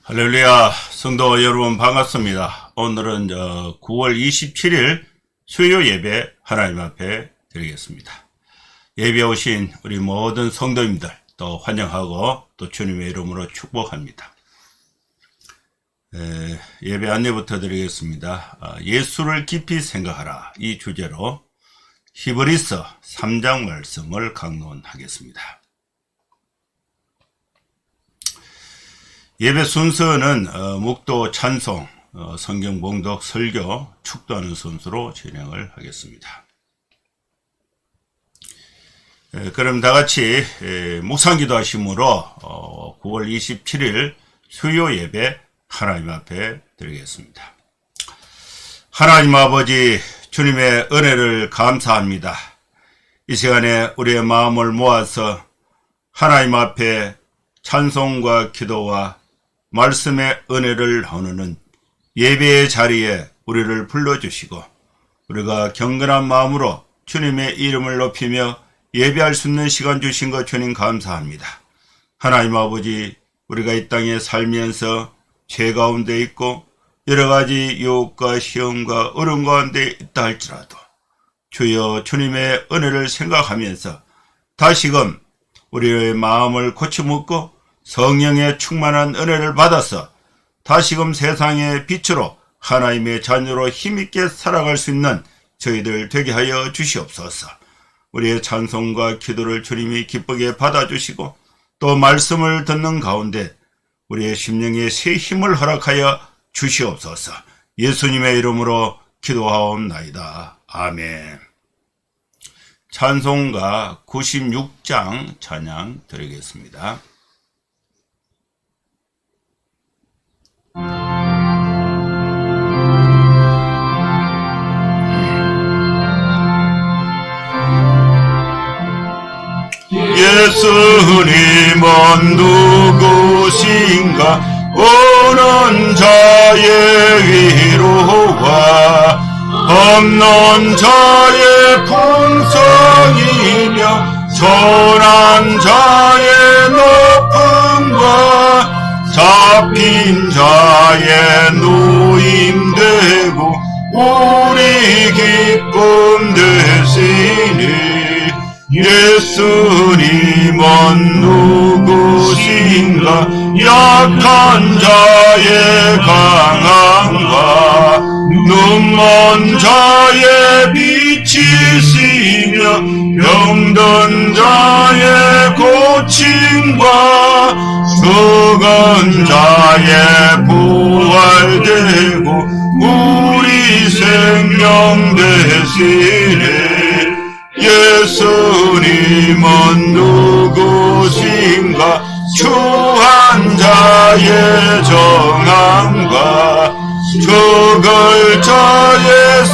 할렐루야, 성도 여러분 반갑습니다. 오늘은 9월 27일 수요 예배 하나님 앞에 드리겠습니다. 예배 오신 우리 모든 성도님들 또 환영하고 또 주님의 이름으로 축복합니다. 예배 안내부터 드리겠습니다. 예수를 깊이 생각하라, 이 주제로 히브리서 3장 말씀을 강론하겠습니다. 예배 순서는 묵도, 찬송, 성경 봉독, 설교, 축도하는 순서로 진행을 하겠습니다. 그럼 다같이 묵상기도 하심으로 9월 27일 수요 예배 하나님 앞에 드리겠습니다. 하나님 아버지, 주님의 은혜를 감사합니다. 이 시간에 우리의 마음을 모아서 하나님 앞에 찬송과 기도와 말씀의 은혜를 나누는 예배의 자리에 우리를 불러주시고 우리가 경건한 마음으로 주님의 이름을 높이며 예배할 수 있는 시간 주신 것 주님 감사합니다. 하나님 아버지, 우리가 이 땅에 살면서 죄 가운데 있고 여러 가지 유혹과 시험과 어려움 가운데 있다 할지라도 주여 주님의 은혜를 생각하면서 다시금 우리의 마음을 고쳐먹고 성령의 충만한 은혜를 받아서 다시금 세상의 빛으로 하나님의 자녀로 힘있게 살아갈 수 있는 저희들 되게 하여 주시옵소서. 우리의 찬송과 기도를 주님이 기쁘게 받아주시고 또 말씀을 듣는 가운데 우리의 심령에 새 힘을 허락하여 주시옵소서. 예수님의 이름으로 기도하옵나이다. 아멘. 찬송가 96장 찬양 드리겠습니다. 예수님은 누구신가? 오는 자의 위로와 없는 자의 풍성이며 전한 자의 높음과 잡힌 자의 노임되고 우리 기쁨 되시니 예수님은 누구신가? 약한 자의 강함과 눈먼 자의 빛이시며 병든 자의 고침과 죽은 자의 부활되고 우리 생명 되시네. 예수님은 누구신가? 추한 자의 정함과 죽을 자의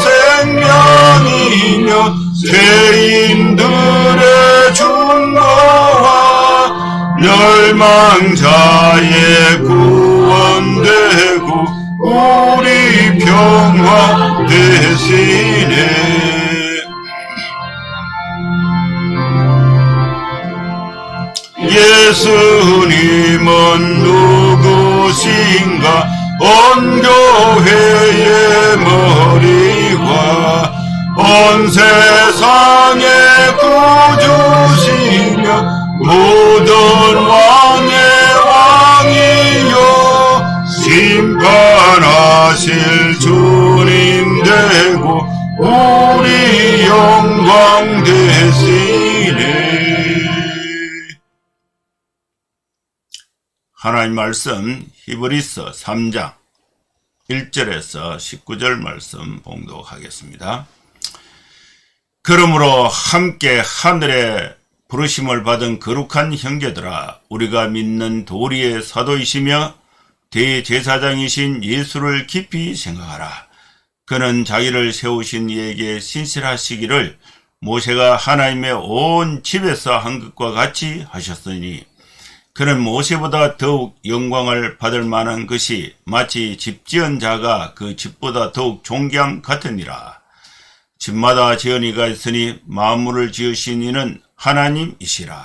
생명이며 죄인들의 중보와 멸망자의 구원되고 우리 평화 되시네. 예수님은 누구신가? 온 교회의 머리와 온 세상의 구주시며 모든 왕의 왕이요 심판하실 주님 되고 우리 영광 되시네. 하나님 말씀 히브리서 3장 1절에서 19절 말씀 봉독하겠습니다. 그러므로 함께 하늘에 부르심을 받은 거룩한 형제들아, 우리가 믿는 도리의 사도이시며 대제사장이신 예수를 깊이 생각하라. 그는 자기를 세우신 이에게 신실하시기를 모세가 하나님의 온 집에서 한 것과 같이 하셨으니 그는 모세보다 더욱 영광을 받을 만한 것이 마치 집 지은 자가 그 집보다 더욱 존귀함 같으니라. 집마다 지은이가 있으니 만물을 지으신 이는 하나님이시라.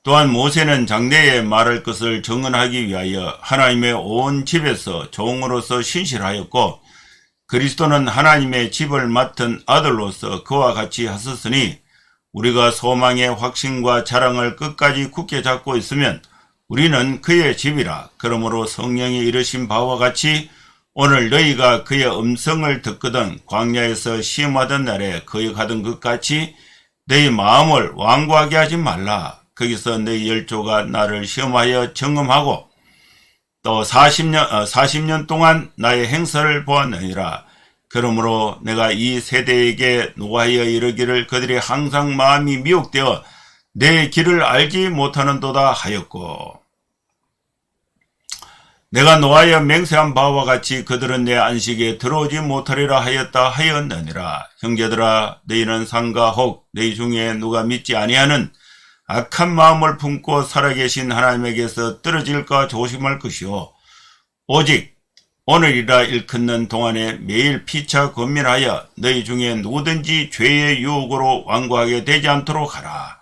또한 모세는 장래에 말할 것을 정언하기 위하여 하나님의 온 집에서 종으로서 신실하였고 그리스도는 하나님의 집을 맡은 아들로서 그와 같이 하셨으니 우리가 소망의 확신과 자랑을 끝까지 굳게 잡고 있으면 우리는 그의 집이라. 그러므로 성령이 이르신 바와 같이 오늘 너희가 그의 음성을 듣거든 광야에서 시험하던 날에 거역하던 것 같이 너희 마음을 완고하게 하지 말라. 거기서 너희 열조가 나를 시험하여 점검하고 또 40년 동안 나의 행사를 보았느니라. 그러므로 내가 이 세대에게 노하여 이르기를 그들이 항상 마음이 미혹되어 내 길을 알지 못하는도다 하였고 내가 노하여 맹세한 바와 같이 그들은 내 안식에 들어오지 못하리라 하였다 하였느니라. 형제들아 너희는 상가 혹 너희 중에 누가 믿지 아니하는 악한 마음을 품고 살아계신 하나님에게서 떨어질까 조심할 것이요 오직 오늘이라 일컫는 동안에 매일 피차 권면하여 너희 중에 누구든지 죄의 유혹으로 완고하게 되지 않도록 하라.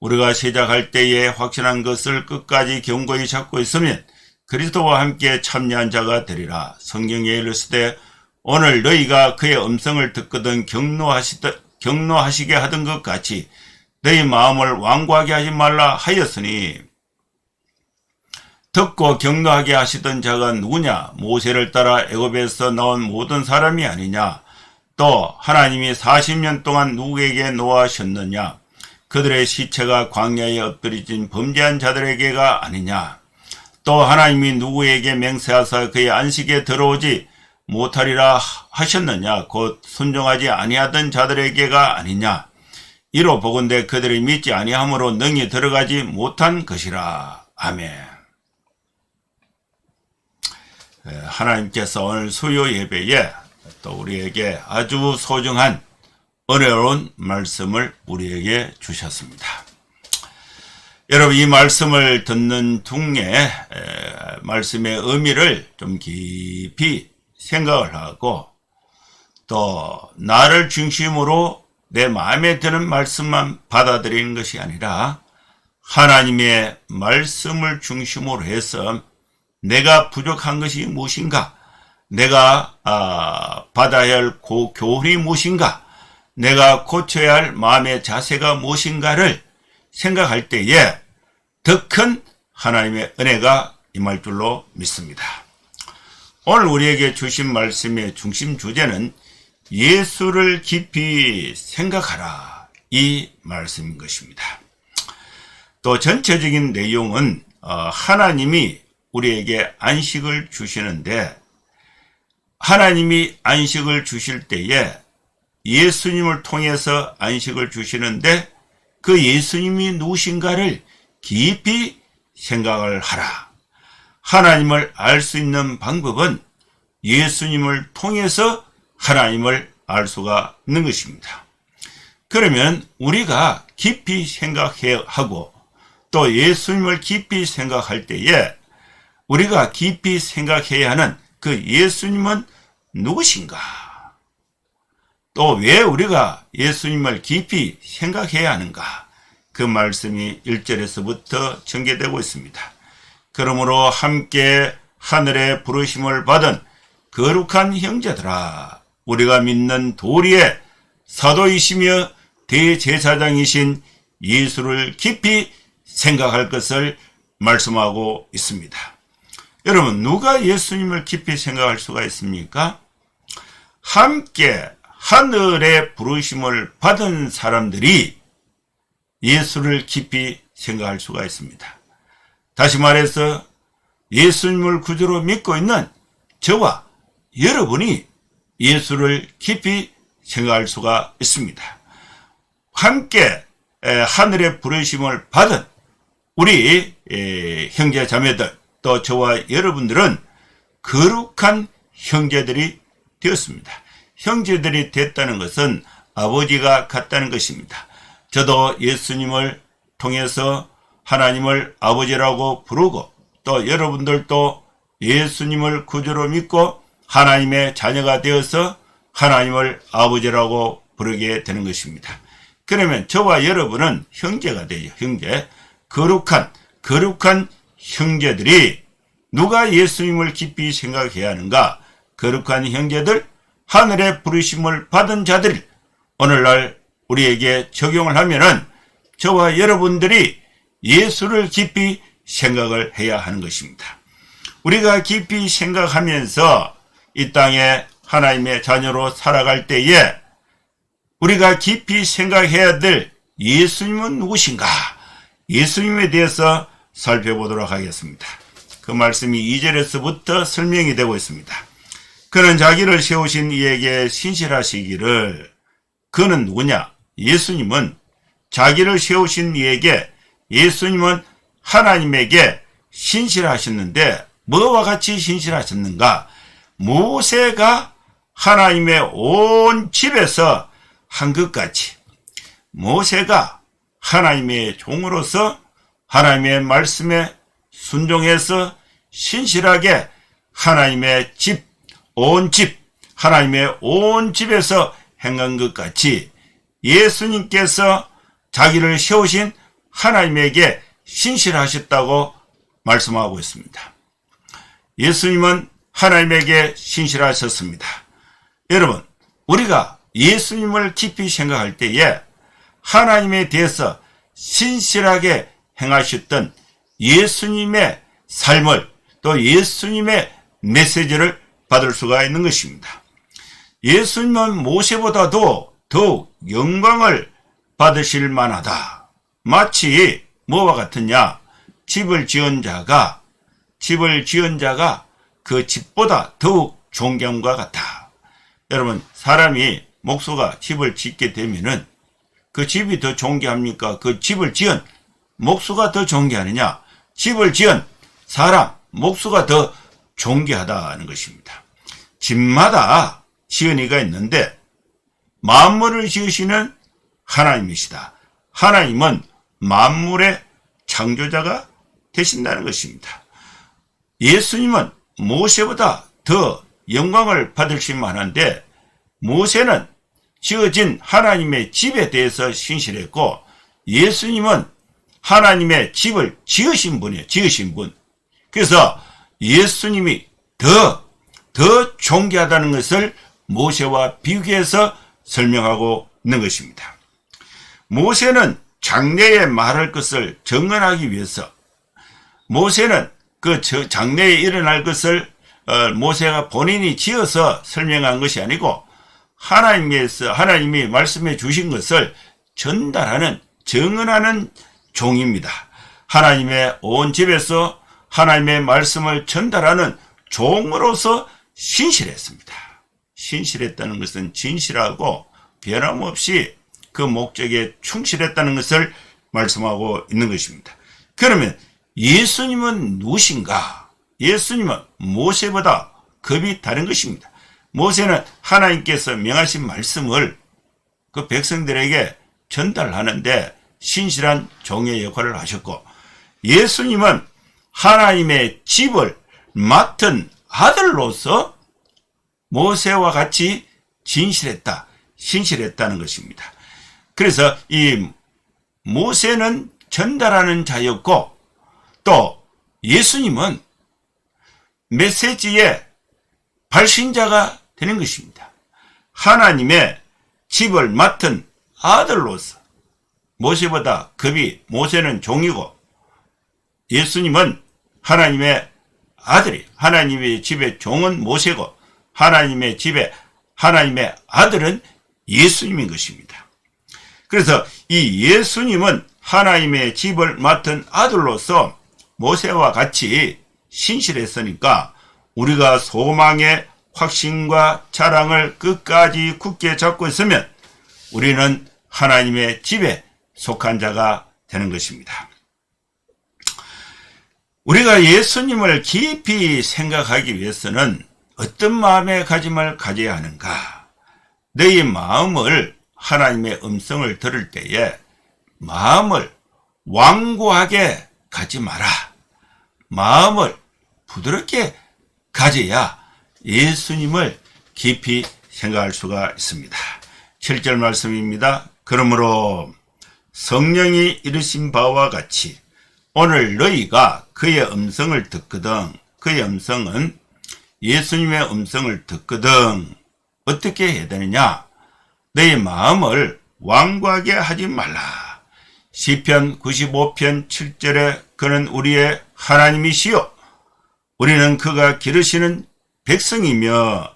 우리가 시작할 때에 확신한 것을 끝까지 견고히 잡고 있으면 그리스도와 함께 참여한 자가 되리라. 성경에 이르시되 오늘 너희가 그의 음성을 듣거든 경노하시게 하던 것 같이 너희 마음을 완고하게 하지 말라 하였으니 듣고 경노하게 하시던 자가 누구냐? 모세를 따라 애굽에서 나온 모든 사람이 아니냐? 또 하나님이 40년 동안 누구에게 노하셨느냐? 그들의 시체가 광야에 엎드려진 범죄한 자들에게가 아니냐? 또 하나님이 누구에게 맹세하사 그의 안식에 들어오지 못하리라 하셨느냐? 곧 순종하지 아니하던 자들에게가 아니냐? 이로 보건대 그들이 믿지 아니함으로 능히 들어가지 못한 것이라. 아멘. 하나님께서 오늘 수요 예배에 또 우리에게 아주 소중한 은혜로운 말씀을 우리에게 주셨습니다. 여러분 이 말씀을 듣는 중에 말씀의 의미를 좀 깊이 생각을 하고 또 나를 중심으로 내 마음에 드는 말씀만 받아들이는 것이 아니라 하나님의 말씀을 중심으로 해서 내가 부족한 것이 무엇인가, 내가 받아야 할 교훈이 무엇인가, 내가 고쳐야 할 마음의 자세가 무엇인가를 생각할 때에 더 큰 하나님의 은혜가 임할 줄로 믿습니다. 오늘 우리에게 주신 말씀의 중심 주제는 예수를 깊이 생각하라, 이 말씀인 것입니다. 또 전체적인 내용은 하나님이 우리에게 안식을 주시는데 하나님이 안식을 주실 때에 예수님을 통해서 안식을 주시는데 그 예수님이 누구신가를 깊이 생각을 하라. 하나님을 알 수 있는 방법은 예수님을 통해서 하나님을 알 수가 있는 것입니다. 그러면 우리가 깊이 생각해야 하고 또 예수님을 깊이 생각할 때에 우리가 깊이 생각해야 하는 그 예수님은 누구신가? 또 왜 우리가 예수님을 깊이 생각해야 하는가? 그 말씀이 1절에서부터 전개되고 있습니다. 그러므로 함께 하늘의 부르심을 받은 거룩한 형제들아, 우리가 믿는 도리의 사도이시며 대제사장이신 예수를 깊이 생각할 것을 말씀하고 있습니다. 여러분, 누가 예수님을 깊이 생각할 수가 있습니까? 함께 하늘의 부르심을 받은 사람들이 예수를 깊이 생각할 수가 있습니다. 다시 말해서 예수님을 구주로 믿고 있는 저와 여러분이 예수를 깊이 생각할 수가 있습니다. 함께 하늘의 부르심을 받은 우리 형제 자매들, 또 저와 여러분들은 거룩한 형제들이 되었습니다. 형제들이 됐다는 것은 아버지가 같다는 것입니다. 저도 예수님을 통해서 하나님을 아버지라고 부르고 또 여러분들도 예수님을 구주로 믿고 하나님의 자녀가 되어서 하나님을 아버지라고 부르게 되는 것입니다. 그러면 저와 여러분은 형제가 되죠. 형제. 거룩한 형제들이 누가 예수님을 깊이 생각해야 하는가? 거룩한 형제들, 하늘의 부르심을 받은 자들, 오늘날 우리에게 적용을 하면은 저와 여러분들이 예수를 깊이 생각을 해야 하는 것입니다. 우리가 깊이 생각하면서 이 땅에 하나님의 자녀로 살아갈 때에 우리가 깊이 생각해야 될 예수님은 누구신가? 예수님에 대해서 살펴보도록 하겠습니다. 그 말씀이 2절에서부터 설명이 되고 있습니다. 그는 자기를 세우신 이에게 신실하시기를. 그는 누구냐? 예수님은 자기를 세우신 이에게, 예수님은 하나님에게 신실하셨는데 뭐와 같이 신실하셨는가? 모세가 하나님의 온 집에서 한 것 같이 모세가 하나님의 종으로서 하나님의 말씀에 순종해서 신실하게 하나님의 집, 하나님의 온 집에서 행한 것 같이 예수님께서 자기를 세우신 하나님에게 신실하셨다고 말씀하고 있습니다. 예수님은 하나님에게 신실하셨습니다. 여러분, 우리가 예수님을 깊이 생각할 때에 하나님에 대해서 신실하게 행하셨던 예수님의 삶을, 또 예수님의 메시지를 받을 수가 있는 것입니다. 예수님은 모세보다도 더욱 영광을 받으실 만하다. 마치 뭐와 같으냐? 집을 지은 자가 그 집보다 더욱 존경과 같다. 여러분, 사람이 목수가 집을 짓게 되면은 그 집이 더 존귀합니까? 그 집을 지은 목수가 더 존귀하느냐? 집을 지은 사람, 목수가 더 존귀하다는 것입니다. 집마다 지은이가 있는데 만물을 지으시는 하나님이시다. 하나님은 만물의 창조자가 되신다는 것입니다. 예수님은 모세보다 더 영광을 받으실 만한데 모세는 지어진 하나님의 집에 대해서 신실했고 예수님은 하나님의 집을 지으신 분이에요. 지으신 분. 그래서 예수님이 더 존귀하다는 것을 모세와 비교해서 설명하고 있는 것입니다. 모세는 장래에 말할 것을 정언하기 위해서 모세는 그 장래에 일어날 것을 모세가 본인이 지어서 설명한 것이 아니고 하나님이 말씀해 주신 것을 전달하는, 정언하는 종입니다. 하나님의 온 집에서 하나님의 말씀을 전달하는 종으로서 신실했습니다. 신실했다는 것은 진실하고 변함없이 그 목적에 충실했다는 것을 말씀하고 있는 것입니다. 그러면 예수님은 누구신가? 예수님은 모세보다 급이 다른 것입니다. 모세는 하나님께서 명하신 말씀을 그 백성들에게 전달하는데 신실한 종의 역할을 하셨고, 예수님은 하나님의 집을 맡은 아들로서 모세와 같이 신실했다는 것입니다. 그래서 이 모세는 전달하는 자였고 또 예수님은 메시지의 발신자가 되는 것입니다. 하나님의 집을 맡은 아들로서 모세보다 급이, 모세는 종이고 예수님은 하나님의 아들이, 하나님의 집의 종은 모세고 하나님의 집의 하나님의 아들은 예수님인 것입니다. 그래서 이 예수님은 하나님의 집을 맡은 아들로서 모세와 같이 신실했으니까 우리가 소망의 확신과 자랑을 끝까지 굳게 잡고 있으면 우리는 하나님의 집에 속한 자가 되는 것입니다. 우리가 예수님을 깊이 생각하기 위해서는 어떤 마음의 가짐을 가져야 하는가? 너희 마음을 하나님의 음성을 들을 때에 마음을 완고하게 가지 마라. 마음을 부드럽게 가져야 예수님을 깊이 생각할 수가 있습니다. 7절 말씀입니다. 그러므로 성령이 이르신 바와 같이 오늘 너희가 그의 음성을 듣거든. 그의 음성은 예수님의 음성을 듣거든. 어떻게 해야 되느냐? 너희 마음을 완고하게 하지 말라. 시편 95편 7절에 그는 우리의 하나님이시요 우리는 그가 기르시는 백성이며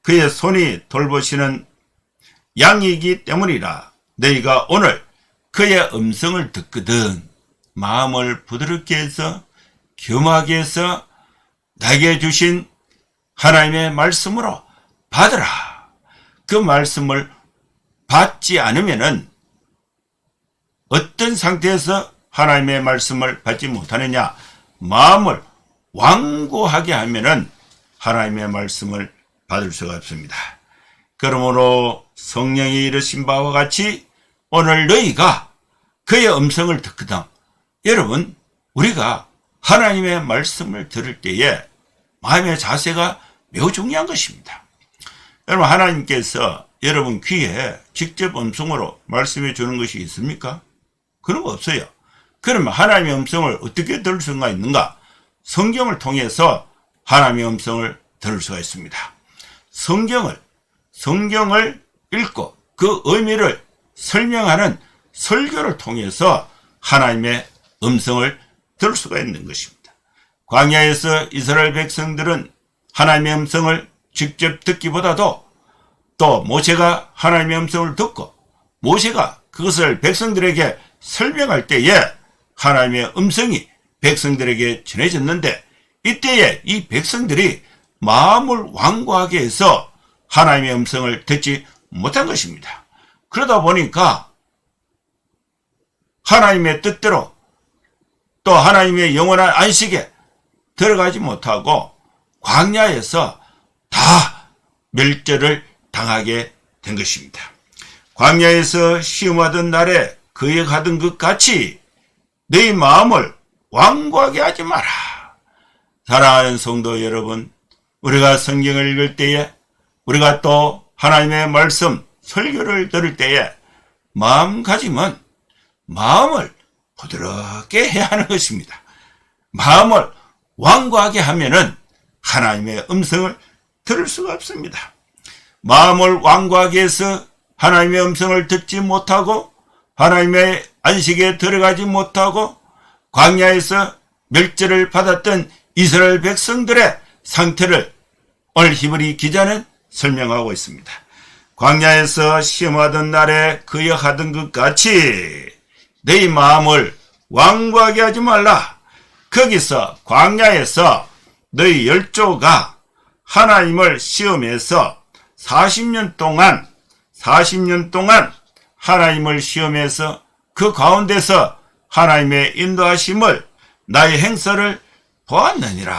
그의 손이 돌보시는 양이기 때문이라. 너희가 오늘 그의 음성을 듣거든 마음을 부드럽게 해서 겸하게 해서 나에게 주신 하나님의 말씀으로 받으라. 그 말씀을 받지 않으면은 어떤 상태에서 하나님의 말씀을 받지 못하느냐? 마음을 완고하게 하면은 하나님의 말씀을 받을 수가 없습니다. 그러므로 성령이 이르신 바와 같이 오늘 너희가 그의 음성을 듣거든. 여러분, 우리가 하나님의 말씀을 들을 때에 마음의 자세가 매우 중요한 것입니다. 여러분, 하나님께서 여러분 귀에 직접 음성으로 말씀해 주는 것이 있습니까? 그런 거 없어요. 그러면 하나님의 음성을 어떻게 들을 수가 있는가? 성경을 통해서 하나님의 음성을 들을 수가 있습니다. 성경을 읽고 그 의미를 설명하는 설교를 통해서 하나님의 음성을 들을 수가 있는 것입니다. 광야에서 이스라엘 백성들은 하나님의 음성을 직접 듣기보다도 또 모세가 하나님의 음성을 듣고 모세가 그것을 백성들에게 설명할 때에 하나님의 음성이 백성들에게 전해졌는데 이때에 이 백성들이 마음을 완고하게 해서 하나님의 음성을 듣지 못한 것입니다. 그러다 보니까 하나님의 뜻대로 또 하나님의 영원한 안식에 들어가지 못하고 광야에서 다 멸절을 당하게 된 것입니다. 광야에서 시험하던 날에 그에 가던 것 같이 너희 마음을 완고하게 하지 마라. 사랑하는 성도 여러분, 우리가 성경을 읽을 때에 우리가 또 하나님의 말씀 설교를 들을 때에 마음가짐은 마음을 부드럽게 해야 하는 것입니다. 마음을 완고하게 하면은 하나님의 음성을 들을 수가 없습니다. 마음을 완고하게 해서 하나님의 음성을 듣지 못하고 하나님의 안식에 들어가지 못하고 광야에서 멸절을 받았던 이스라엘 백성들의 상태를 오늘 히브리 기자는 설명하고 있습니다. 광야에서 시험하던 날에 그에 하던 것 같이 네 마음을 완고하게 하지 말라. 거기서 광야에서 너희 열조가 하나님을 시험해서 40년 동안 하나님을 시험해서 그 가운데서 하나님의 인도하심을 나의 행사를 보았느니라.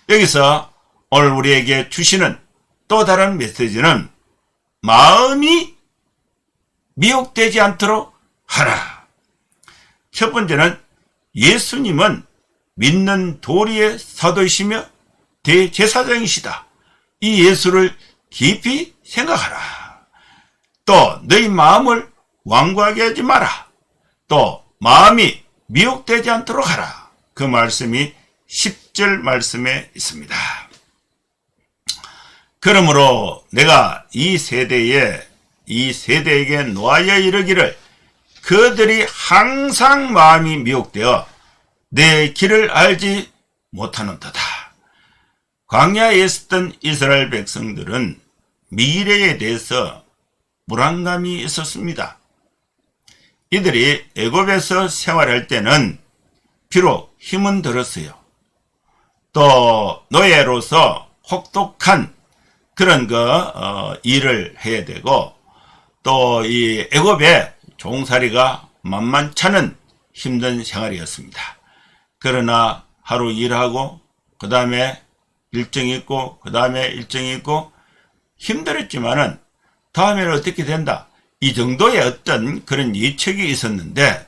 여기서 오늘 우리에게 주시는 또 다른 메시지는 마음이 미혹되지 않도록 하라. 첫 번째는 예수님은 믿는 도리의 사도이시며 대제사장이시다. 이 예수를 깊이 생각하라. 또 너희 마음을 완고하게 하지 마라. 또 마음이 미혹되지 않도록 하라. 그 말씀이 10절 말씀에 있습니다. 그러므로 내가 이 세대에게 놓아여 이르기를 그들이 항상 마음이 미혹되어 내 길을 알지 못하는도다. 광야에 있었던 이스라엘 백성들은 미래에 대해서 불안감이 있었습니다. 이들이 애굽에서 생활할 때는 비록 힘은 들었어요. 또 노예로서 혹독한 그런 일을 해야 되고 또 이 애굽의 종살이가 만만찮은 힘든 생활이었습니다. 그러나 하루 일하고 그 다음에 일정이 있고 그 다음에 일정이 있고 힘들었지만은 다음에는 어떻게 된다. 이 정도의 어떤 그런 예측이 있었는데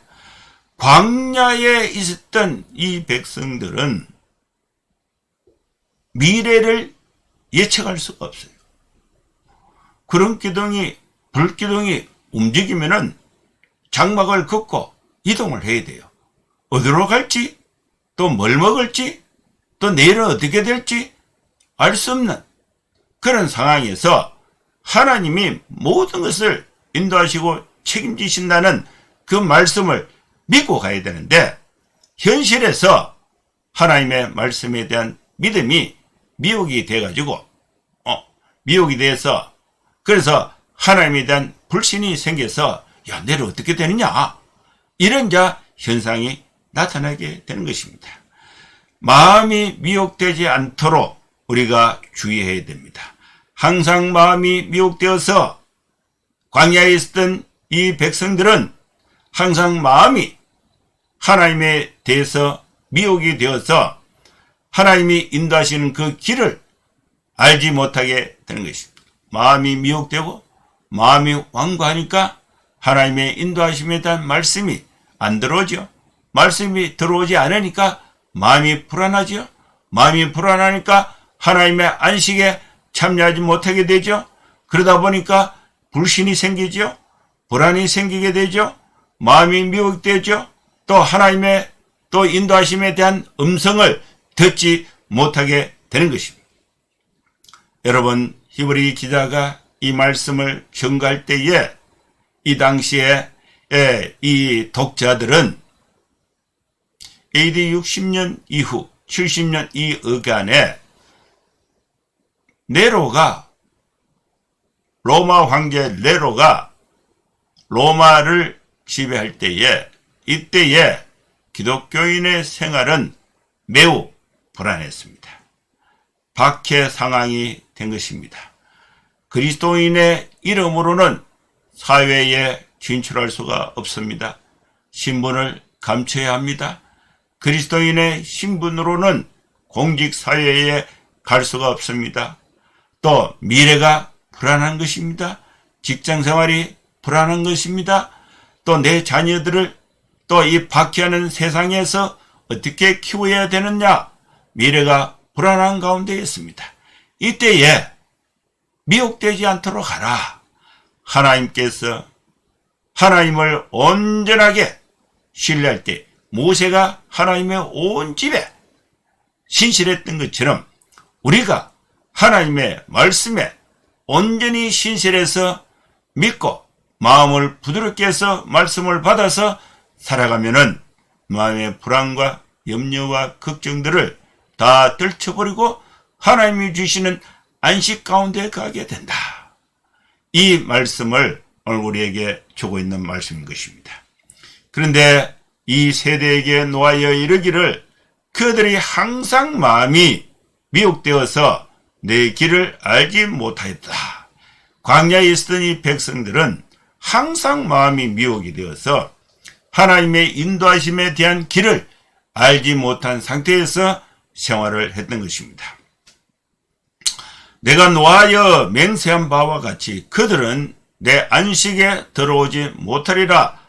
광야에 있었던 이 백성들은 미래를 예측할 수가 없어요. 구름 기둥이 불기둥이 움직이면은 장막을 걷고 이동을 해야 돼요. 어디로 갈지, 또 뭘 먹을지, 또 내일은 어떻게 될지 알 수 없는 그런 상황에서 하나님이 모든 것을 인도하시고 책임지신다는 그 말씀을 믿고 가야 되는데, 현실에서 하나님의 말씀에 대한 믿음이 미혹이 돼가지고 미혹이 돼서, 그래서 하나님에 대한 불신이 생겨서 야, 내일 어떻게 되느냐, 이런 현상이 나타나게 되는 것입니다. 마음이 미혹되지 않도록 우리가 주의해야 됩니다. 항상 마음이 미혹되어서 광야에 있었던 이 백성들은 항상 마음이 하나님에 대해서 미혹이 되어서 하나님이 인도하시는 그 길을 알지 못하게 되는 것입니다. 마음이 미혹되고 마음이 완고하니까 하나님의 인도하심에 대한 말씀이 안 들어오죠. 말씀이 들어오지 않으니까 마음이 불안하죠. 마음이 불안하니까 하나님의 안식에 참여하지 못하게 되죠. 그러다 보니까 불신이 생기죠. 불안이 생기게 되죠. 마음이 미혹되죠. 또 하나님의 또 인도하심에 대한 음성을 듣지 못하게 되는 것입니다. 여러분, 히브리 기자가 이 말씀을 전가할 때에 이 당시에 이 독자들은 AD 60년 이후 70년 이 어간에 네로가, 로마 황제 네로가 로마를 지배할 때에, 이때에 기독교인의 생활은 매우 불안했습니다. 박해 상황이 된 것입니다. 그리스도인의 이름으로는 사회에 진출할 수가 없습니다. 신분을 감춰야 합니다. 그리스도인의 신분으로는 공직사회에 갈 수가 없습니다. 또 미래가 불안한 것입니다. 직장생활이 불안한 것입니다. 또 내 자녀들을 또 이 박해하는 세상에서 어떻게 키워야 되느냐, 미래가 불안한 가운데 있습니다. 이때에 미혹되지 않도록 하라. 하나님께서 하나님을 온전하게 신뢰할 때 모세가 하나님의 온 집에 신실했던 것처럼 우리가 하나님의 말씀에 온전히 신실해서 믿고 마음을 부드럽게 해서 말씀을 받아서 살아가면은 마음의 불안과 염려와 걱정들을 다 떨쳐버리고 하나님이 주시는 안식 가운데 가게 된다. 이 말씀을 오늘 우리에게 주고 있는 말씀인 것입니다. 그런데 이 세대에게 놓아여 이르기를 그들이 항상 마음이 미혹되어서 내 길을 알지 못하였다. 광야에 있었던 이 백성들은 항상 마음이 미혹이 되어서 하나님의 인도하심에 대한 길을 알지 못한 상태에서 생활을 했던 것입니다. 내가 노하여 맹세한 바와 같이 그들은 내 안식에 들어오지 못하리라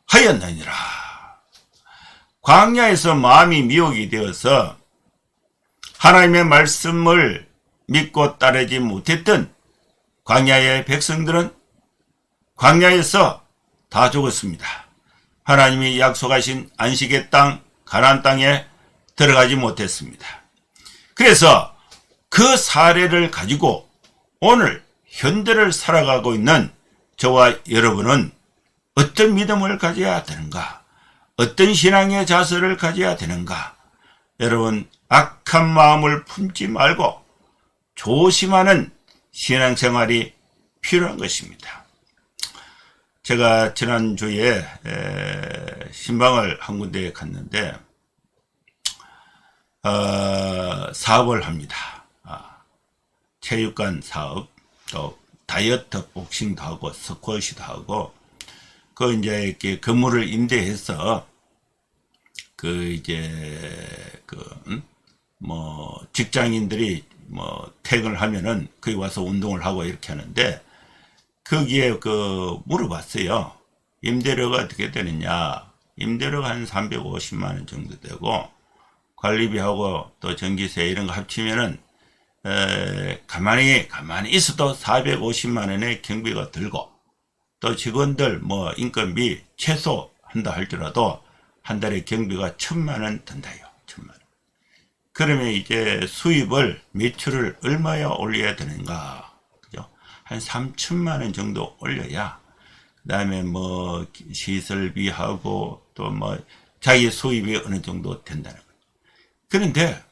하였느니라. 광야에서 마음이 미혹이 되어서 하나님의 말씀을 믿고 따르지 못했던 광야의 백성들은 광야에서 다 죽었습니다. 하나님이 약속하신 안식의 땅, 가나안 땅에 들어가지 못했습니다. 그래서 그 사례를 가지고 오늘 현대를 살아가고 있는 저와 여러분은 어떤 믿음을 가져야 되는가? 어떤 신앙의 자세를 가져야 되는가? 여러분, 악한 마음을 품지 말고 조심하는 신앙생활이 필요한 것입니다. 제가 지난주에 신방을 한 군데에 갔는데 사업을 합니다. 체육관 사업, 또 다이어트 복싱도 하고 스쿼시도 하고, 그 이제 이렇게 건물을 임대해서 직장인들이 퇴근을 하면은 거기 와서 운동을 하고 이렇게 하는데, 거기에 물어봤어요. 임대료가 어떻게 되느냐. 임대료가 한 350만 원 정도 되고, 관리비하고 또 전기세 이런 거 합치면은 가만히 있어도 450만 원의 경비가 들고, 또 직원들 인건비 최소 한다 할지라도 한 달에 경비가 1,000만 원 든다요. 1,000만 원. 그러면 이제 수입을, 매출을 얼마야 올려야 되는가? 그죠? 한 3,000만 원 정도 올려야, 그 다음에 뭐, 시설비하고, 또 뭐, 자기 수입이 어느 정도 된다는 거예요. 그런데,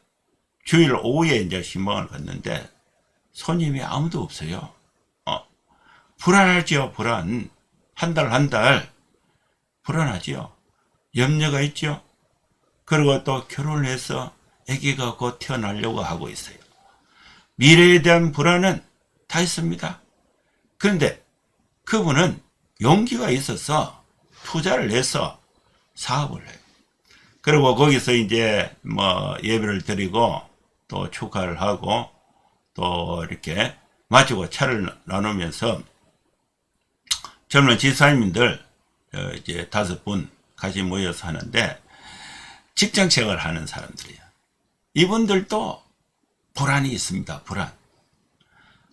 주일 오후에 이제 신방을 갔는데, 손님이 아무도 없어요. 불안하죠, 불안. 한 달. 불안하지요. 염려가 있죠. 그리고 또 결혼을 해서 아기가 곧 태어나려고 하고 있어요. 미래에 대한 불안은 다 있습니다. 그런데 그분은 용기가 있어서 투자를 해서 사업을 해요. 그리고 거기서 이제 뭐 예배를 드리고 또 축하를 하고 또 이렇게 마치고 차를 나누면서 젊은 집사님들 이제 5분 같이 모여서 하는데 직장 생활을 하는 사람들이에요. 이분들도 불안이 있습니다. 불안.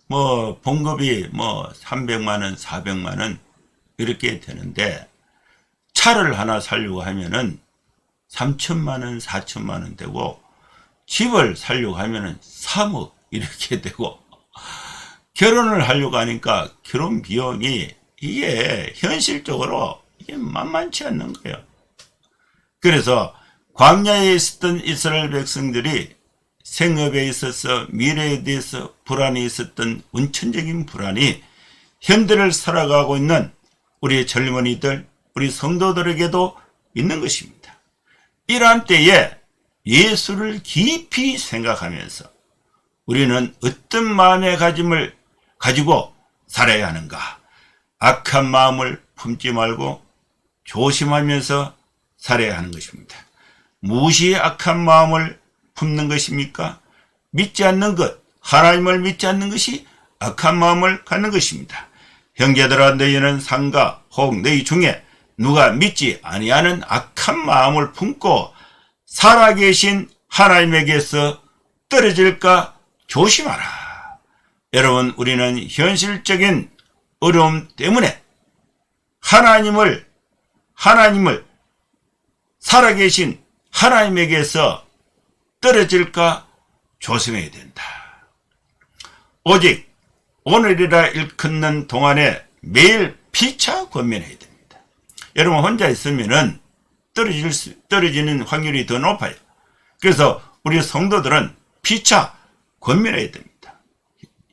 뭐 봉급이 뭐 300만 원, 400만 원 이렇게 되는데 차를 하나 사려고 하면은 3천만 원, 4천만 원 되고 집을 사려고 하면은 3억 이렇게 되고 결혼을 하려고 하니까 결혼 비용이 이게 현실적으로 이게 만만치 않는 거예요. 그래서 광야에 있었던 이스라엘 백성들이 생업에 있어서 미래에 대해서 불안이 있었던 원천적인 불안이 현대를 살아가고 있는 우리의 젊은이들, 우리 성도들에게도 있는 것입니다. 이러한 때에 예수를 깊이 생각하면서 우리는 어떤 마음의 가짐을 가지고 살아야 하는가? 악한 마음을 품지 말고 조심하면서 살아야 하는 것입니다. 무엇이 악한 마음을 품는 것입니까? 믿지 않는 것, 하나님을 믿지 않는 것이 악한 마음을 갖는 것입니다. 형제들아, 너희는 상가 혹 너희 중에 누가 믿지 아니하는 악한 마음을 품고 살아계신 하나님에게서 떨어질까 조심하라. 여러분, 우리는 현실적인 어려움 때문에 하나님을 살아계신 하나님에게서 떨어질까 조심해야 된다. 오직 오늘이라 일컫는 동안에 매일 피차 권면해야 됩니다. 여러분 혼자 있으면은 떨어지는 확률이 더 높아요. 그래서 우리 성도들은 피차 권면해야 됩니다.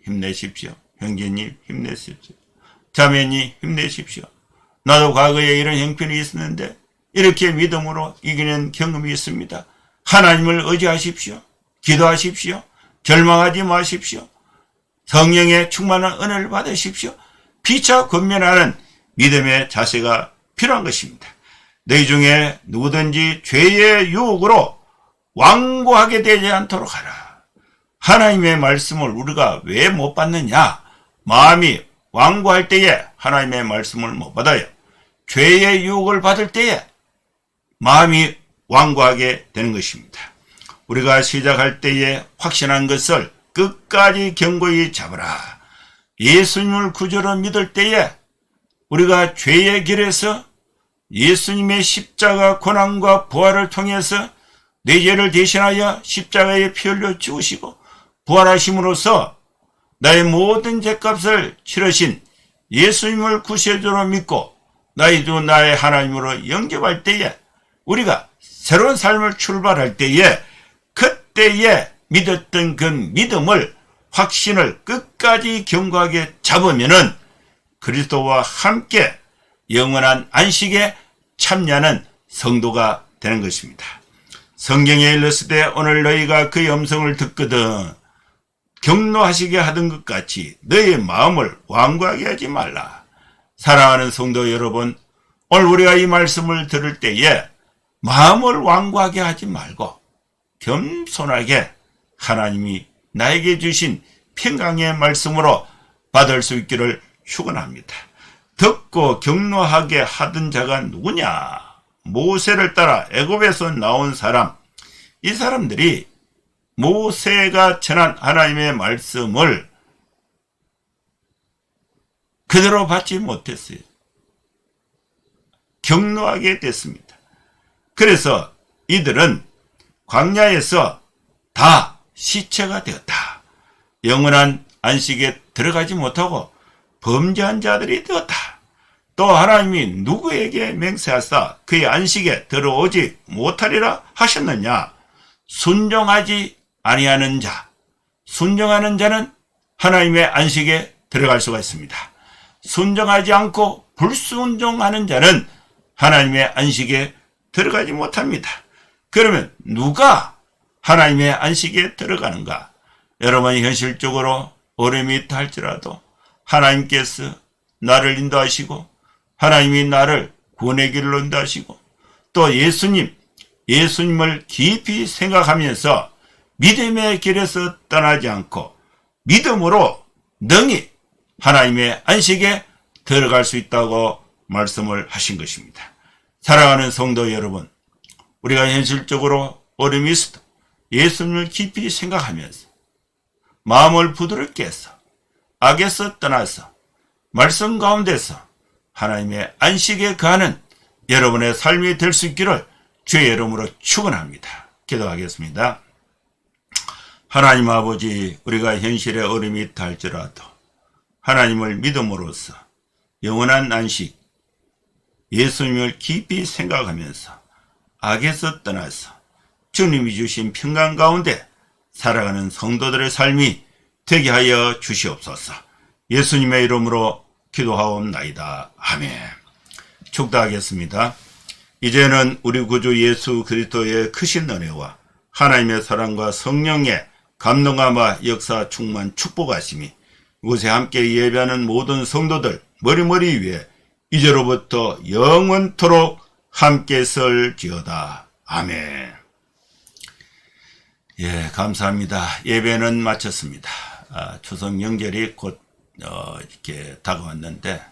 힘내십시오. 형제님 힘내십시오. 자매님 힘내십시오. 나도 과거에 이런 형편이 있었는데 이렇게 믿음으로 이기는 경험이 있습니다. 하나님을 의지하십시오. 기도하십시오. 절망하지 마십시오. 성령의 충만한 은혜를 받으십시오. 피차 권면하는 믿음의 자세가 필요한 것입니다. 너희 중에 누구든지 죄의 유혹으로 완고하게 되지 않도록 하라. 하나님의 말씀을 우리가 왜 못 받느냐? 마음이 완고할 때에 하나님의 말씀을 못 받아요. 죄의 유혹을 받을 때에 마음이 완고하게 되는 것입니다. 우리가 시작할 때에 확신한 것을 끝까지 견고히 잡으라. 예수님을 구주로 믿을 때에 우리가 죄의 길에서 예수님의 십자가 고난과 부활을 통해서 내 죄를 대신하여 십자가에 피 흘려 죽으시고 부활하심으로써 나의 모든 죄값을 치르신 예수님을 구세주로 믿고 나의 주 나의 하나님으로 영접할 때에 우리가 새로운 삶을 출발할 때에 그때에 믿었던 그 믿음을 확신을 끝까지 견고하게 잡으면은 그리스도와 함께 영원한 안식에 참여하는 성도가 되는 것입니다. 성경에 일렀으되 오늘 너희가 그의 음성을 듣거든 경노하시게 하던 것 같이 너희의 마음을 완고하게 하지 말라. 사랑하는 성도 여러분, 오늘 우리가 이 말씀을 들을 때에 마음을 완고하게 하지 말고 겸손하게 하나님이 나에게 주신 평강의 말씀으로 받을 수 있기를 축원합니다. 듣고 경노하게 하던 자가 누구냐? 모세를 따라 애굽에서 나온 사람. 이 사람들이 모세가 전한 하나님의 말씀을 그대로 받지 못했어요. 경노하게 됐습니다. 그래서 이들은 광야에서 다 시체가 되었다. 영원한 안식에 들어가지 못하고 범죄한 자들이 되었다. 또 하나님이 누구에게 맹세하사 그의 안식에 들어오지 못하리라 하셨느냐? 순종하지 아니하는 자. 순종하는 자는 하나님의 안식에 들어갈 수가 있습니다. 순종하지 않고 불순종하는 자는 하나님의 안식에 들어가지 못합니다. 그러면 누가 하나님의 안식에 들어가는가? 여러분이 현실적으로 어려움이 있다 할지라도 하나님께서 나를 인도하시고 하나님이 나를 구원의 길로 인도하시고 또 예수님을 깊이 생각하면서 믿음의 길에서 떠나지 않고 믿음으로 능히 하나님의 안식에 들어갈 수 있다고 말씀을 하신 것입니다. 사랑하는 성도 여러분, 우리가 현실적으로 어려움이 있어도 예수님을 깊이 생각하면서 마음을 부드럽게 해서 악에서 떠나서 말씀 가운데서 하나님의 안식에 가는 여러분의 삶이 될 수 있기를 주의 이름으로 축원합니다. 기도하겠습니다. 하나님 아버지, 우리가 현실에 어려움이 있다 할지라도 하나님을 믿음으로써 영원한 안식, 예수님을 깊이 생각하면서 악에서 떠나서 주님이 주신 평강 가운데 살아가는 성도들의 삶이 되게 하여 주시옵소서. 예수님의 이름으로 기도하옵나이다. 아멘. 축도하겠습니다. 이제는 우리 구주 예수 그리스도의 크신 은혜와 하나님의 사랑과 성령의 감동함과 역사 충만 축복하심이 이곳에 함께 예배하는 모든 성도들 머리머리 위에 이제로부터 영원토록 함께 설지어다. 아멘. 예, 감사합니다. 예배는 마쳤습니다. 추석 명절이 곧 이렇게 다가왔는데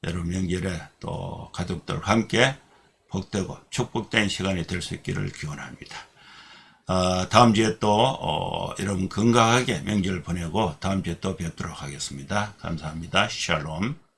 여러분 명절에 또 가족들과 함께 복되고 축복된 시간이 될 수 있기를 기원합니다. 다음 주에 또 여러분 건강하게 명절 보내고 다음 주에 또 뵙도록 하겠습니다. 감사합니다. 샬롬.